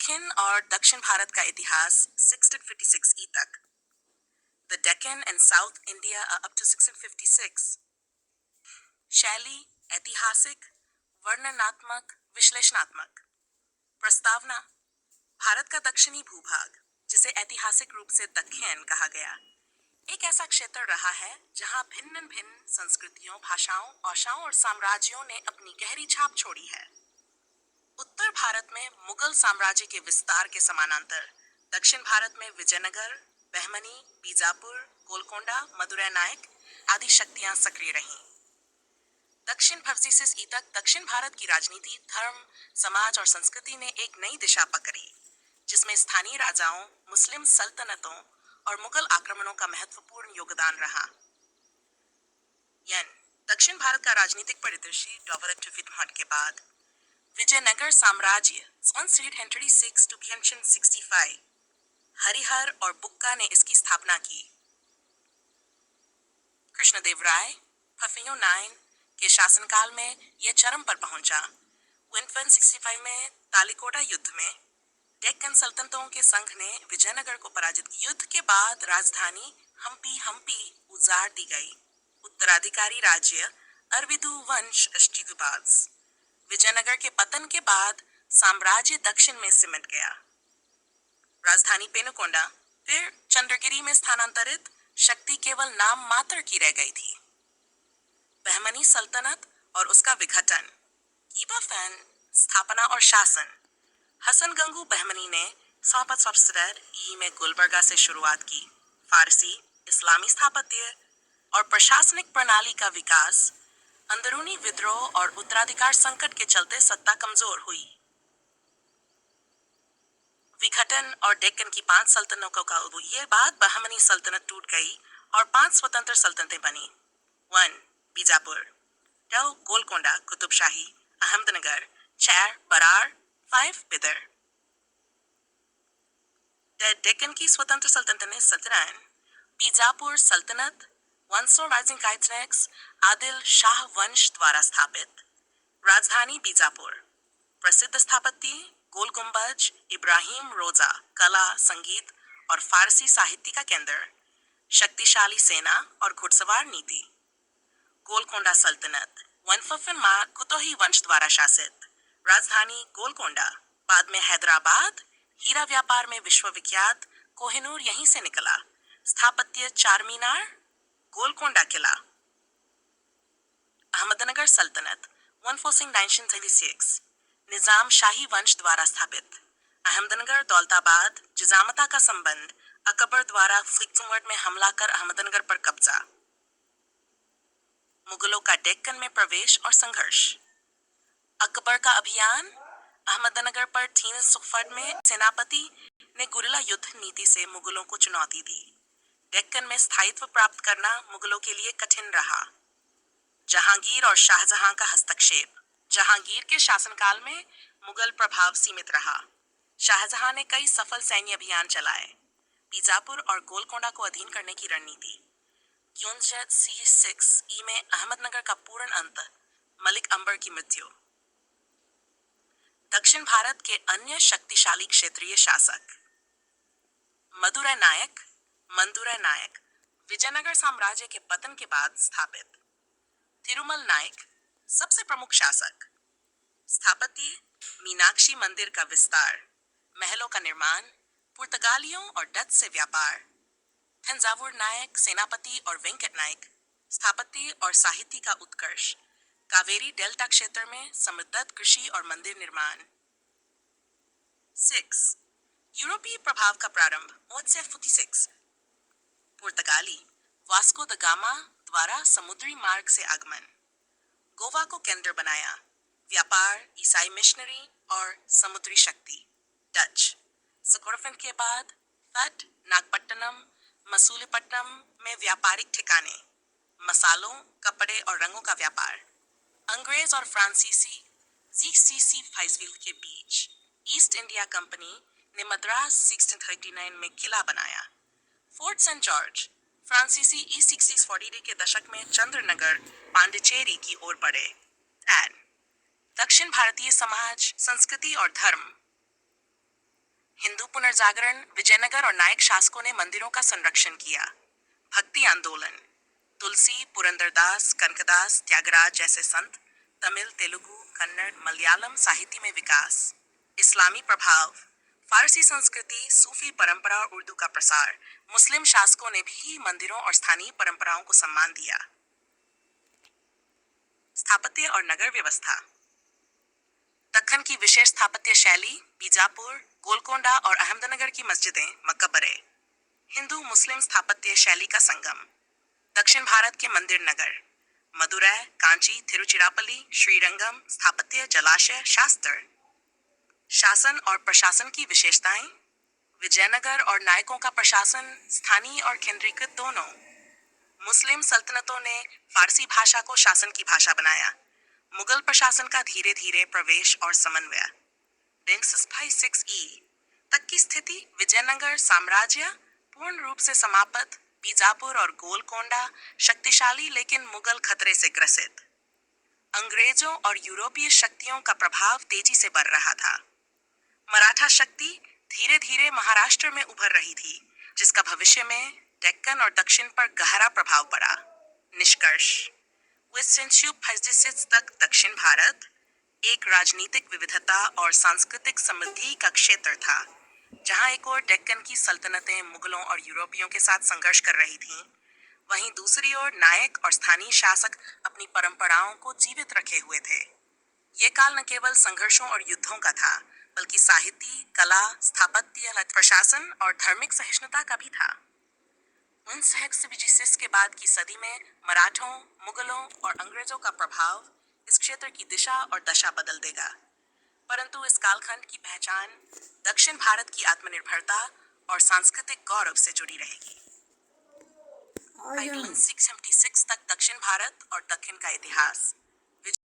दक्षिण और दक्षिण भारत का इतिहास 1656 ई तक। The Deccan and South India are up to 1656। शैली ऐतिहासिक, वर्णनात्मक, विश्लेषणात्मक। प्रस्तावना: भारत का दक्षिणी भूभाग, जिसे ऐतिहासिक रूप से दक्षिण कहा गया, एक ऐसा क्षेत्र रहा है जहां भिन्न भिन्न संस्कृतियों, भाषाओं, औषाओं और साम्राज्यों ने अपनी गहरी छाप छोड़ी है। उत्तर भारत में मुगल साम्राज्य के विस्तार के समानांतर दक्षिण भारत में विजयनगर, बहमनी, बीजापुर, गोलकोंडा, मदुरै नायक आदि शक्तियां सक्रिय रहीं। दक्षिण भवजीसिस ई तक दक्षिण भारत की राजनीति, धर्म, समाज और संस्कृति ने एक नई दिशा पकड़ी, जिसमें स्थानीय राजाओं, मुस्लिम सल्तनतों और मुगल आक्रमणों का महत्वपूर्ण योगदान रहा। दक्षिण भारत का राजनीतिक परिदृश्य डेवलप्ड विद्यमान के बाद विजयनगर साम्राज्य 1336 to 365 हरिहर और बुक्का ने इसकी स्थापना की। कृष्णदेवराय 1209 के शासनकाल में यह चरम पर पहुंचा। 1165 में तालिकोटा युद्ध में डेक्कन सल्तनतों के संघ ने विजयनगर को पराजित किया। युद्ध के बाद राजधानी हम्पी उजाड़ दी गई। उत्तराधिकारी राज्य अरविदु वंश अष्टुगुबाज। विजयनगर के पतन के बाद साम्राज्य दक्षिण में सिमट गया। राजधानी पेनुकोंडा फिर चंद्रगिरी में स्थानांतरित, शक्ति केवल नाम मात्र की रह गई थी। बहमनी सल्तनत और उसका विघटन। ईबा फैन स्थापना और शासन। हसन गंगू बहमनी ने 1404 में गुलबर्गा से शुरुआत की। फारसी, इस्लामी स्थापत्य और प्रशासनिक प्रणाली का विकास। अंदरूनी विद्रोह और उत्तराधिकार संकट के चलते सत्ता कमजोर हुई। विघटन और डेक्कन की 5 सल्तनतों का ये बाद बहमनी सल्तनत टूट गई और 5 स्वतंत्र सल्तनतें बनी। 1 बीजापुर, 2 गोलकोंडा कुतुबशाही, अहमदनगर, 4 बरार, 5 बिदर। डेक्कन की स्वतंत्र सल्तनतें 17 बीजापुर सल्तनत 100 राइजिंग काइट्स आदिल शाह वंश द्वारा स्थापित। राजधानी बीजापुर। प्रसिद्ध स्थापत्य गोल गुंबज, इब्राहिम रोजा, कला, संगीत और फारसी साहित्य का केंद्र। शक्तिशाली सेना और घुड़सवार नीति। गोलकोंडा सल्तनत 1 कुतोही वंश द्वारा शासित। राजधानी गोलकोंडा। बाद में हैदराबाद। हीरा व्यापार में विश्वविख्यात कोहिनूर यहीं से निकला। स्थापत्य चारमीनार, गोलकोंडा किला। अहमदनगर सल्तनत 1936 निजाम शाही वंश द्वारा स्थापित। अहमदनगर दौलताबाद जिजामता का संबंध। अकबर द्वारा फ्लिक्समवर्ड में हमला कर अहमदनगर पर कब्जा। मुगलों का डेक्कन में प्रवेश और संघर्ष। अकबर का अभियान। अहमदनगर पर 3 में सेनापति ने गुरिल्ला युद्ध नीति से मुगलों को चुनौती दी। डेक्कन में स्थायित्व प्राप्त करना मुगलों के लिए कठिन रहा। जहांगीर और शाहजहां का हस्तक्षेप। जहांगीर के शासनकाल में मुगल प्रभाव सीमित रहा। शाहजहां ने कई सफल सैन्य अभियान चलाए। बीजापुर और गोलकोंडा को अधीन करने की रणनीति। 1936 में अहमदनगर का पूर्ण अंत। मलिक अंबर की मृत्यु। दक्षिण भारत के अन्य शक्तिशाली क्षेत्रीय शासक। मदुरै नायक विजयनगर साम्राज्य के पतन के बाद स्थापित। तिरुमल नायक सबसे प्रमुख शासक। स्थापत्य मीनाक्षी मंदिर का विस्तार, महलों का निर्माण, पुर्तगालियों और डच से व्यापार। थंजावुर नायक सेनापति और वेंकट नायक स्थापत्य और साहित्य का उत्कर्ष। कावेरी डेल्टा क्षेत्र में समृद्ध कृषि और मंदिर निर्माण। 6 यूरोपीय प्रभाव का प्रारंभ 1846। पुर्तगाली वास्को द गामा द्वारा समुद्री मार्ग से आगमन। गोवा को केंद्र बनाया। व्यापार, ईसाई मिशनरी और समुद्री शक्ति। डच स्कोरफिन के बाद फट, नागपट्टनम, मसूलीपट्टनम में व्यापारिक ठिकाने। मसालों, कपड़े और रंगों का व्यापार। अंग्रेज और फ्रांसीसी जीसीसी फाइसविल के बीच। ईस्ट इंडिया कंपनी ने मद्रास 1639 में किला बनाया। फोर्ट सेंट जॉर्ज फ्रांसीसी ईस्ट 1640 के दशक में चंद्रनगर, पांडिचेरी की ओर बढ़े। दक्षिण भारतीय समाज, संस्कृति और धर्म। पुनर्जागरण विजयनगर और नायक शासकों ने मंदिरों का संरक्षण किया। भक्ति आंदोलन तुलसी, पुरंदरदास, कनकदास, त्यागराज जैसे संत, तमिल, तेलुगु, कन्नड़, मलयालम साहित्य में विकास। इस्लामी प्रभाव फारसी संस्कृति, सूफी परंपरा और उर्दू का प्रसार। मुस्लिम शासकों ने भी मंदिरों और स्थानीय परंपराओं को सम्मान दिया। स्थापत्य और नगर व्यवस्था दक्कन की विशेष स्थापत्य शैली, बीजापुर, गोलकोंडा और अहमदनगर की मस्जिदें, मकबरे। हिंदू मुस्लिम स्थापत्य शैली का संगम। दक्षिण भारत के मंदिर नगर, मदुरै, कांची, तिरुचिरापल्ली, श्रीरंगम, स्थापत्य, जलाशय, शास्त्र। शासन और प्रशासन की विशेषताएं, विजयनगर और नायकों का प्रशासन स्थानीय और केंद्रीकृत दोनों। मुस्लिम सल्तनतों ने फारसी भाषा को शासन की भाषा बनाया। मुगल प्रशासन का धीरे धीरे प्रवेश और समन्वय। 6 तक की स्थिति, विजयनगर साम्राज्य पूर्ण रूप से समाप्त, बीजापुर और गोलकोंडा शक्तिशाली लेकिन मुगल खतरे से ग्रसित। अंग्रेजों और यूरोपीय शक्तियों का प्रभाव तेजी से बढ़ रहा था। मराठा शक्ति धीरे धीरे महाराष्ट्र में उभर रही थी, जिसका भविष्य में डेक्कन और दक्षिण पर गहरा प्रभाव पड़ा। निष्कर्ष तक दक्षिण भारत एक राजनीतिक विविधता और सांस्कृतिक समृद्धि का क्षेत्र था, जहां एक ओर डेक्कन की सल्तनतें मुगलों और यूरोपियों के साथ संघर्ष कर रही थीं, वहीं दूसरी ओर नायक और स्थानीय शासक अपनी परंपराओं को जीवित रखे हुए थे। ये काल न केवल संघर्षों और युद्धों का था, बल्कि साहित्य, कला, स्थापत्य, प्रशासन और धार्मिक सहिष्णुता का भी था। 1926 के बाद की सदी में मराठों, मुगलों और अंग्रेजों का प्रभाव इस क्षेत्र की दिशा और दशा बदल देगा, परंतु इस कालखंड की पहचान दक्षिण भारत की आत्मनिर्भरता और सांस्कृतिक गौरव से जुड़ी रहेगी। 676 तक दक्षिण भारत और दक्षिण का इतिहास।